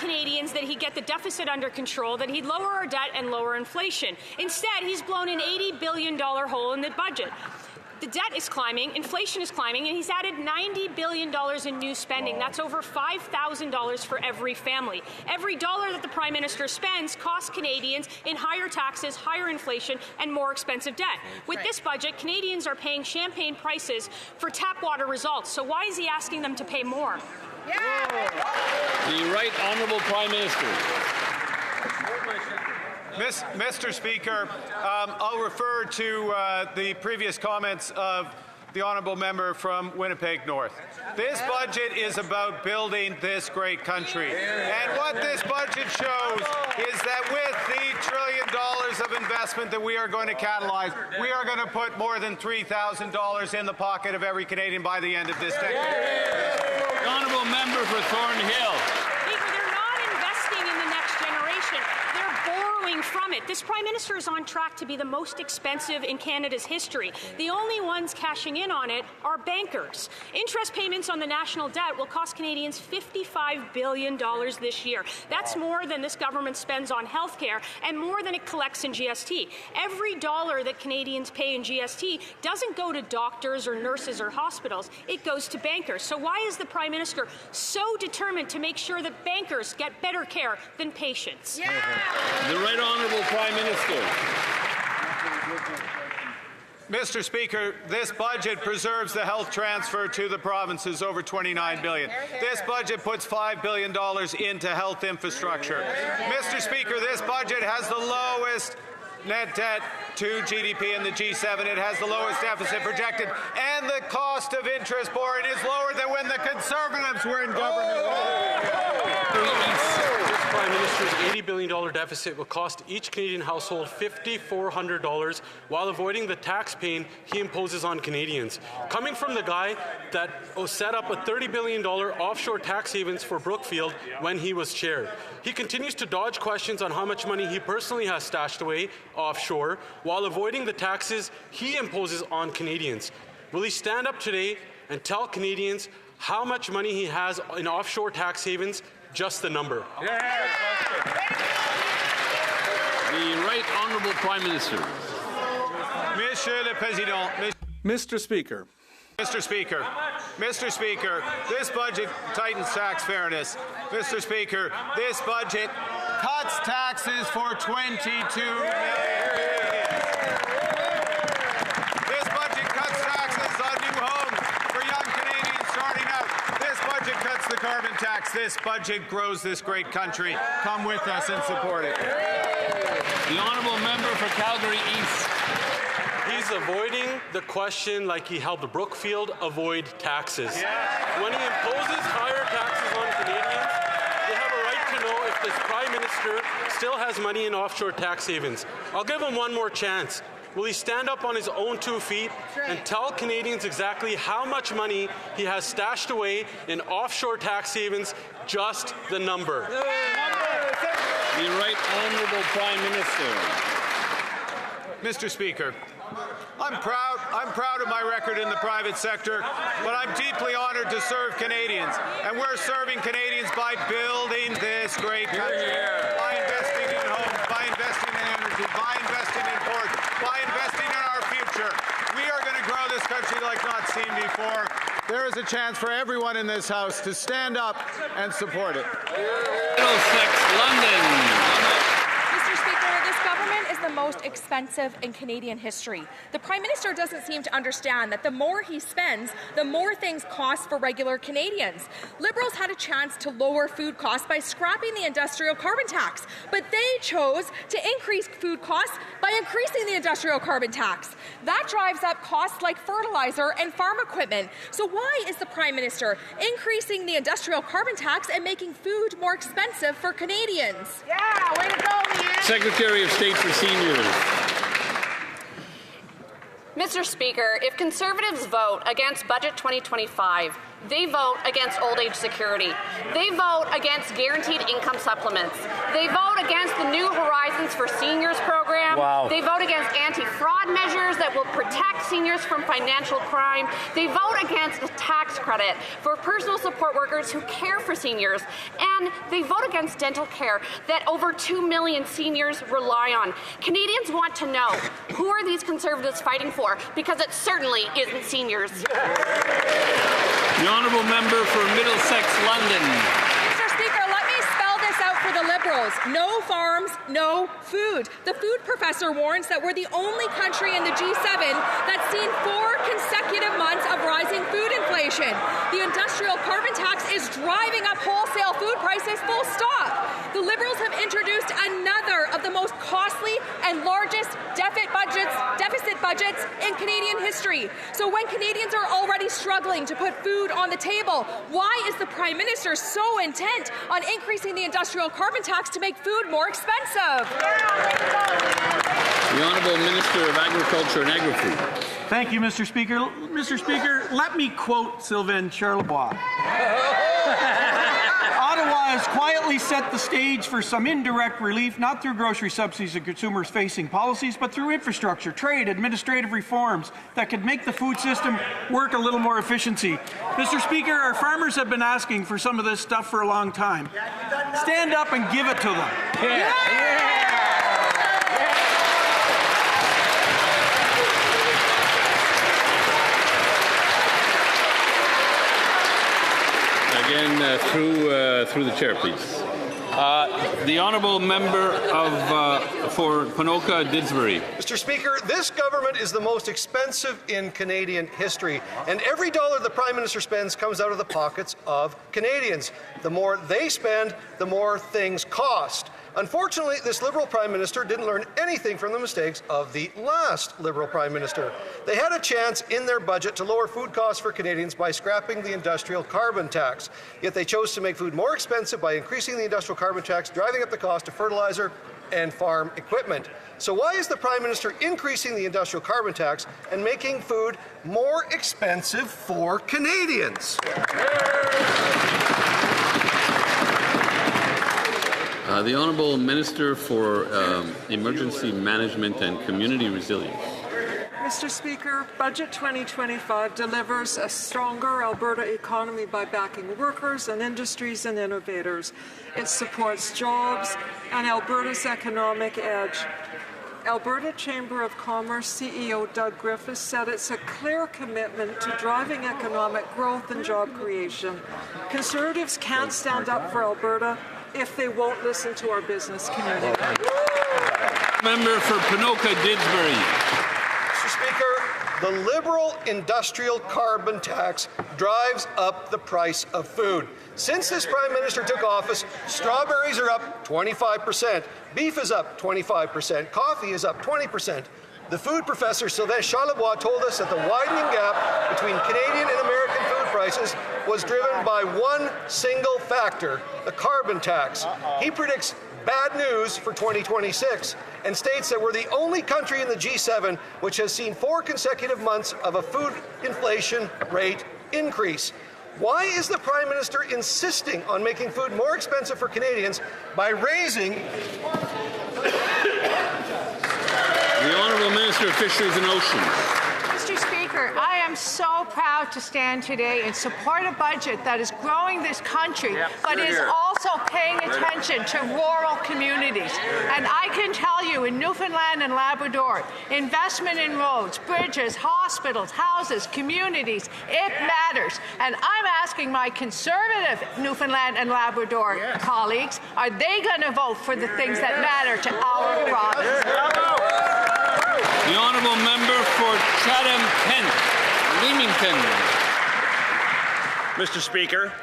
Canadians that he'd get the deficit under control, that he'd lower our debt and lower inflation. Instead, he's blown an $80 billion hole in the budget. The debt is climbing, inflation is climbing, and he's added $90 billion in new spending. That's over $5,000 for every family. Every dollar that the Prime Minister spends costs Canadians in higher taxes, higher inflation, and more expensive debt. With this budget, Canadians are paying champagne prices for tap water results. So why is he asking them to pay more? The Right Honourable Prime Minister. Mr. Speaker, I'll refer to the previous comments of the honourable member from Winnipeg North. This budget is about building this great country. And what this budget shows is that with the $1 trillion of investment that we are going to catalyze, we are going to put more than $3,000 in the pocket of every Canadian by the end of this decade. The honourable member for Thornhill. They're not investing in the next generation. They're borrowing from it. This Prime Minister is on track to be the most expensive in Canada's history. The only ones cashing in on it are bankers. Interest payments on the national debt will cost Canadians $55 billion this year. That's more than this government spends on health care and more than it collects in GST. Every dollar that Canadians pay in GST doesn't go to doctors or nurses or hospitals. It goes to bankers. So why is the Prime Minister so determined to make sure that bankers get better care than patients? The Right Honourable Prime Minister. Mr. Speaker, this budget preserves the health transfer to the provinces, over $29 billion. This budget puts $5 billion into health infrastructure. Mr. Speaker, this budget has the lowest net debt to GDP in the G7. It has the lowest deficit projected, and the cost of interest borrowing is lower than when the Conservatives were in government. This Prime Minister's $80 billion deficit will cost each Canadian household $5,400 while avoiding the tax pain he imposes on Canadians. Coming from the guy that set up a $30 billion offshore tax havens for Brookfield when he was chair. He continues to dodge questions on how much money he personally has stashed away offshore while avoiding the taxes he imposes on Canadians. Will he stand up today and tell Canadians how much money he has in offshore tax havens? Just the number. The Right Honourable Prime Minister. Monsieur le Président. Mr. Speaker. Mr. Speaker, Mr. Speaker, this budget tightens tax fairness. Mr. Speaker, this budget cuts taxes for 22 million. This budget cuts taxes on new homes for young Canadians starting out. This budget cuts the carbon tax. This budget grows this great country. Come with us and support it. The honourable member for Calgary East. He's avoiding the question like he helped Brookfield avoid taxes. When he imposes higher taxes on Canadians, they have a right to know if this Prime Minister still has money in offshore tax havens. I'll give him one more chance. Will he stand up on his own 2 feet and tell Canadians exactly how much money he has stashed away in offshore tax havens? Just the number. The Right Honourable Prime Minister. Mr. Speaker, I'm proud of my record in the private sector, but I'm deeply honored to serve Canadians. And we're serving Canadians by building this great country, by investing in homes, by investing in energy, by investing in ports, by investing in our future. We are going to grow this country like not seen before. There is a chance for everyone in this House to stand up and support it. Middlesex, London. Mr. Speaker, this government is the most expensive in Canadian history. The Prime Minister doesn't seem to understand that the more he spends, the more things cost for regular Canadians. Liberals had a chance to lower food costs by scrapping the industrial carbon tax, but they chose to increase food costs by increasing the industrial carbon tax. That drives up costs like fertilizer and farm equipment. So why is the Prime Minister increasing the industrial carbon tax and making food more expensive for Canadians? Yeah, way to go, Leanne. Secretary of State for Seniors. Mr. Speaker, if Conservatives vote against Budget 2025, They vote against old age security. They vote against guaranteed income supplements. They vote against the New Horizons for Seniors program. Wow. They vote against anti-fraud measures that will protect seniors from financial crime. They vote against a tax credit for personal support workers who care for seniors. And they vote against dental care that over 2 million seniors rely on. Canadians want to know, who are these Conservatives fighting for? Because it certainly isn't seniors. The honourable member for Middlesex, London. Mr. Speaker, let me spell this out for the Liberals. No farms, no food. The food professor warns that we're the only country in the G7 that's seen 4 consecutive months of rising food inflation. The industrial carbon tax is driving up wholesale food prices, full stop. The Liberals have introduced another of the most costly and largest deficit budgets in Canadian history. So when Canadians are already struggling to put food on the table, why is the Prime Minister so intent on increasing the industrial carbon tax to make food more expensive? The Honourable Minister of Agriculture and Agri-Food. Thank you, Mr. Speaker. Mr. Speaker, let me quote Sylvain Charlebois. Ottawa has quietly set the stage for some indirect relief, not through grocery subsidies and consumers facing policies, but through infrastructure, trade, administrative reforms that could make the food system work a little more efficiency. Mr. Speaker, our farmers have been asking for some of this stuff for a long time. Stand up and give it to them. Again, through the chair, please. The honourable member for Ponoka, Didsbury. Mr. Speaker, this government is the most expensive in Canadian history, and every dollar the Prime Minister spends comes out of the pockets of Canadians. The more they spend, the more things cost. Unfortunately, this Liberal Prime Minister didn't learn anything from the mistakes of the last Liberal Prime Minister. They had a chance in their budget to lower food costs for Canadians by scrapping the industrial carbon tax. Yet they chose to make food more expensive by increasing the industrial carbon tax, driving up the cost of fertilizer and farm equipment. So why is the Prime Minister increasing the industrial carbon tax and making food more expensive for Canadians? The Honourable Minister for Emergency Management and Community Resilience. Mr. Speaker, Budget 2025 delivers a stronger Alberta economy by backing workers and industries and innovators. It supports jobs and Alberta's economic edge. Alberta Chamber of Commerce CEO Doug Griffiths said it's a clear commitment to driving economic growth and job creation. Conservatives can't stand up for Alberta if they won't listen to our business community. Member for Ponoka, Didsbury. Mr. Speaker, the Liberal industrial carbon tax drives up the price of food. Since this Prime Minister took office, strawberries are up 25%, beef is up 25%, coffee is up 20%. The food professor Sylvain Charlebois told us that the widening gap between Canadian and American food prices was driven by one single factor, the carbon tax. He predicts bad news for 2026 and states that we're the only country in the G7 which has seen 4 consecutive months of a food inflation rate increase. Why is the Prime Minister insisting on making food more expensive for Canadians by raising The Honourable Minister of Fisheries and Oceans. Mr. Speaker, I am so proud to stand today and support a budget that is growing this country, but is also paying attention to rural communities. And I can tell you, in Newfoundland and Labrador, investment in roads, bridges, hospitals, houses, communities, it matters. And I'm asking my Conservative Newfoundland and Labrador colleagues, are they going to vote for the things that matter to our province? The honourable member for Chatham-Kent, Leamington. Mr. Speaker,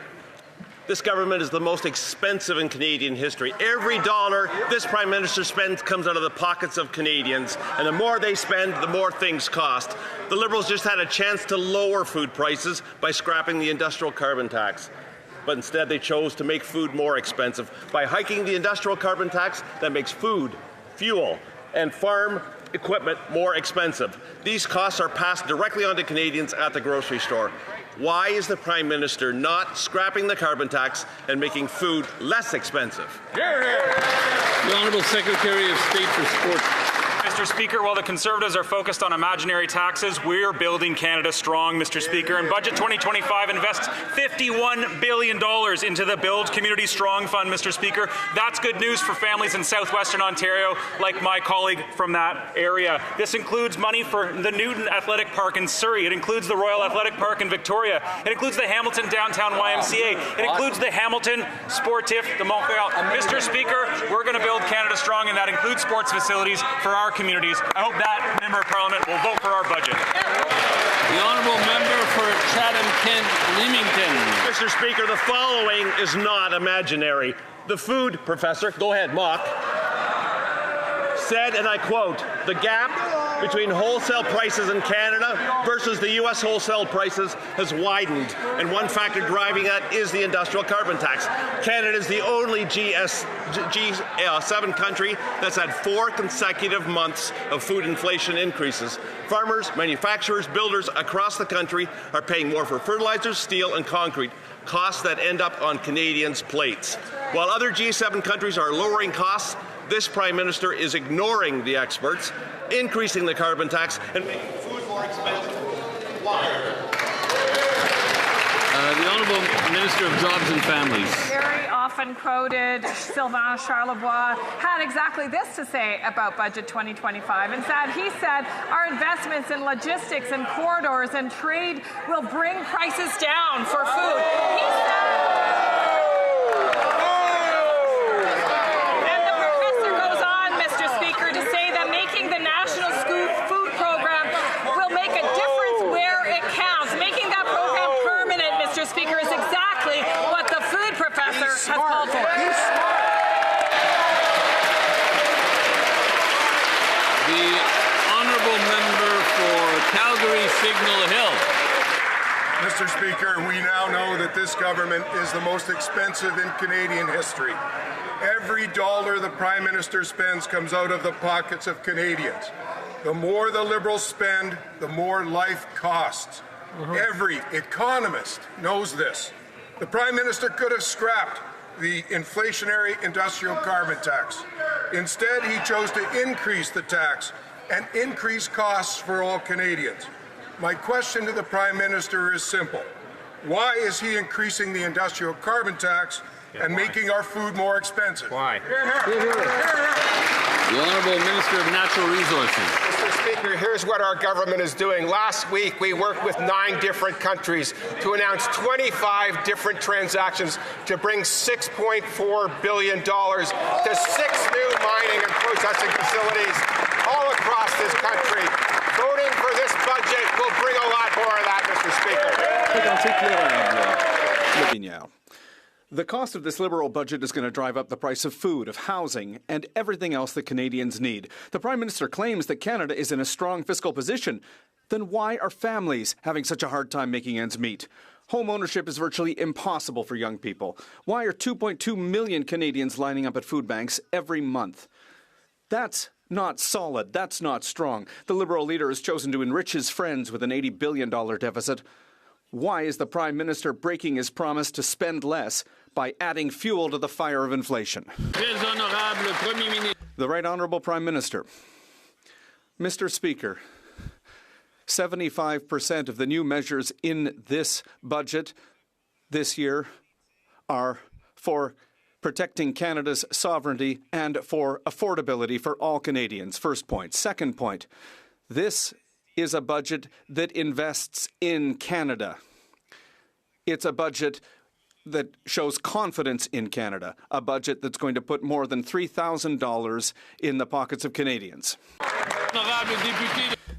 this government is the most expensive in Canadian history. Every dollar this Prime Minister spends comes out of the pockets of Canadians, and the more they spend, the more things cost. The Liberals just had a chance to lower food prices by scrapping the industrial carbon tax. But instead they chose to make food more expensive by hiking the industrial carbon tax that makes food, fuel, and farm equipment more expensive. These costs are passed directly on to Canadians at the grocery store. Why is the Prime Minister not scrapping the carbon tax and making food less expensive? The Honourable Secretary of State for Sport. Mr. Speaker, while the Conservatives are focused on imaginary taxes, we're building Canada strong, Mr. Speaker. And Budget 2025 invests $51 billion into the Build Community Strong Fund, Mr. Speaker. That's good news for families in southwestern Ontario, like my colleague from that area. This includes money for the Newton Athletic Park in Surrey. It includes the Royal Athletic Park in Victoria. It includes the Hamilton Downtown YMCA. It includes the Hamilton Sportif de Montreal. Mr. Speaker, we're going to build Canada strong, and that includes sports facilities for our communities. I hope that Member of Parliament will vote for our budget. The Honourable Member for Chatham-Kent Leamington. Mr. Speaker, the following is not imaginary. The food professor, go ahead, Mock, said, and I quote, "The gap between wholesale prices in Canada versus the U.S. wholesale prices has widened, and one factor driving that is the industrial carbon tax. Canada is the only G7 country that's had 4 consecutive months of food inflation increases. Farmers, manufacturers, builders across the country are paying more for fertilizers, steel, and concrete, costs that end up on Canadians' plates. While other G7 countries are lowering costs, this Prime Minister is ignoring the experts, increasing the carbon tax, and making food more expensive. Why? The Honourable Minister of Jobs and Families. Very often quoted Sylvain Charlebois had exactly this to say about Budget 2025. Instead, he said our investments in logistics and corridors and trade will bring prices down for food. He said, Speaker, is exactly what the food professor has called for. The Honourable Member for Calgary Signal Hill. Mr. Speaker, we now know that this government is the most expensive in Canadian history. Every dollar the Prime Minister spends comes out of the pockets of Canadians. The more the Liberals spend, the more life costs. Every economist knows this. The Prime Minister could have scrapped the inflationary industrial carbon tax. Instead, he chose to increase the tax and increase costs for all Canadians. My question to the Prime Minister is simple. Why is he increasing the industrial carbon tax and making our food more expensive? Why? The Honourable Minister of Natural Resources. Mr. Speaker, here's what our government is doing. Last week, we worked with 9 different countries to announce 25 different transactions to bring $6.4 billion to 6 new mining and processing facilities all across this country. Voting for this budget will bring a lot more of that, Mr. Speaker. The cost of this Liberal budget is going to drive up the price of food, of housing, and everything else that Canadians need. The Prime Minister claims that Canada is in a strong fiscal position. Then why are families having such a hard time making ends meet? Home ownership is virtually impossible for young people. Why are 2.2 million Canadians lining up at food banks every month? That's not solid. That's not strong. The Liberal leader has chosen to enrich his friends with an $80 billion deficit. Why is the Prime Minister breaking his promise to spend less by adding fuel to the fire of inflation? The Right Honourable Prime Minister. Mr. Speaker, 75% of the new measures in this budget this year are for protecting Canada's sovereignty and for affordability for all Canadians. First point. Second point, this is a budget that invests in Canada. It's a budget that shows confidence in Canada, a budget that's going to put more than $3,000 in the pockets of Canadians.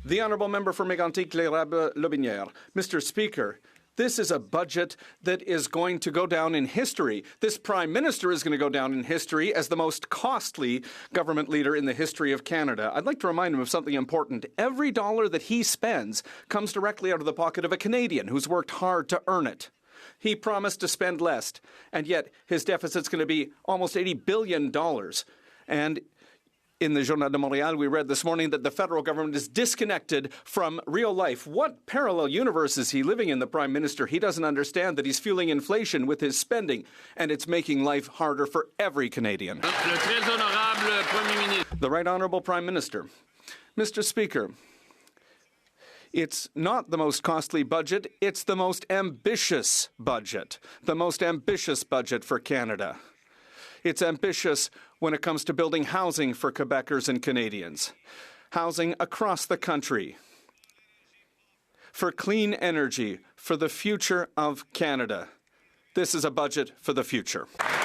The Honourable Member for Mégantic-Lérable-Lobinière. Mr. Speaker, this is a budget that is going to go down in history. This Prime Minister is going to go down in history as the most costly government leader in the history of Canada. I'd like to remind him of something important. Every dollar that he spends comes directly out of the pocket of a Canadian who's worked hard to earn it. He promised to spend less, and yet his deficit's going to be almost $80 billion. And In the Journal de Montréal, we read this morning that the federal government is disconnected from real life. What parallel universe is he living in, the Prime Minister? He doesn't understand that he's fueling inflation with his spending, and it's making life harder for every Canadian. The Right Honourable Prime Minister. Mr. Speaker, it's not the most costly budget, it's the most ambitious budget. The most ambitious budget for Canada. It's ambitious when it comes to building housing for Quebecers and Canadians. Housing across the country. For clean energy, for the future of Canada. This is a budget for the future.